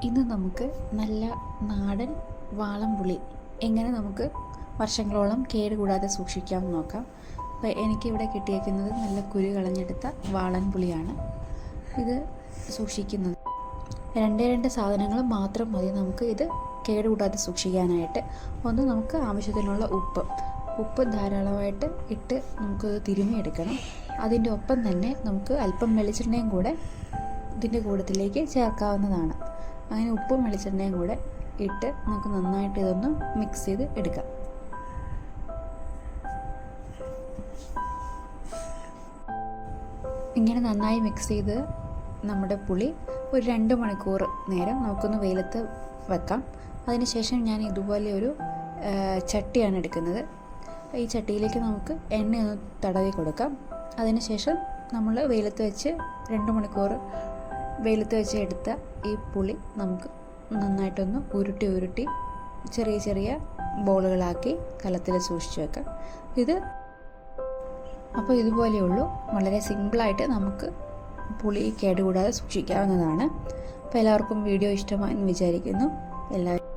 ഇന്ന് നമുക്ക് നല്ല നാടൻ വാളൻപുളി എങ്ങനെ നമുക്ക് വർഷങ്ങളോളം കേടുകൂടാതെ സൂക്ഷിക്കാമെന്ന് നോക്കാം. അപ്പോൾ എനിക്കിവിടെ കിട്ടിയേക്കുന്നത് നല്ല കുരു കളഞ്ഞെടുത്ത വാളൻപുളിയാണ്. ഇത് സൂക്ഷിക്കുന്നത് രണ്ട് സാധനങ്ങൾ മാത്രം മതി നമുക്ക് ഇത് കേടുകൂടാതെ സൂക്ഷിക്കാനായിട്ട്. ഒന്ന്, നമുക്ക് ആവശ്യത്തിനുള്ള ഉപ്പ് ധാരാളമായിട്ട് ഇട്ട് നമുക്കത് തിരുമിയെടുക്കണം. അതിൻ്റെ ഒപ്പം തന്നെ നമുക്ക് അല്പം വെളിച്ചെണ്ണയും കൂടെ ഇതിൻ്റെ കൂട്ടത്തിലേക്ക് ചേർക്കാവുന്നതാണ്. അങ്ങനെ ഉപ്പും വെളിച്ചെണ്ണയും കൂടെ ഇട്ട് നമുക്ക് നന്നായിട്ട് ഇതൊന്ന് മിക്സ് ചെയ്ത് എടുക്കാം. ഇങ്ങനെ നന്നായി മിക്സ് ചെയ്ത് നമ്മുടെ പുളി ഒരു 2 മണിക്കൂർ നേരം നമുക്കൊന്ന് വെയിലത്ത് വെക്കാം. അതിനുശേഷം ഞാൻ ഇതുപോലെ ഒരു ചട്ടിയാണ് എടുക്കുന്നത്. ഈ ചട്ടിയിലേക്ക് നമുക്ക് എണ്ണയൊന്ന് തടവി കൊടുക്കാം. അതിനുശേഷം നമ്മൾ വെയിലത്ത് വെച്ച് 2 മണിക്കൂർ വെയിലത്ത് വെച്ച് എടുത്ത ഈ പുളി നമുക്ക് നന്നായിട്ടൊന്ന് ഉരുട്ടി ചെറിയ ബോളുകളാക്കി കലത്തിൽ സൂക്ഷിച്ച് വെക്കാം. അപ്പോൾ ഇതുപോലെയുള്ളൂ. വളരെ സിമ്പിളായിട്ട് നമുക്ക് പുളി കേടുകൂടാതെ സൂക്ഷിക്കാവുന്നതാണ്. അപ്പോൾ എല്ലാവർക്കും വീഡിയോ ഇഷ്ടമായെന്ന് വിചാരിക്കുന്നു. എല്ലാവരും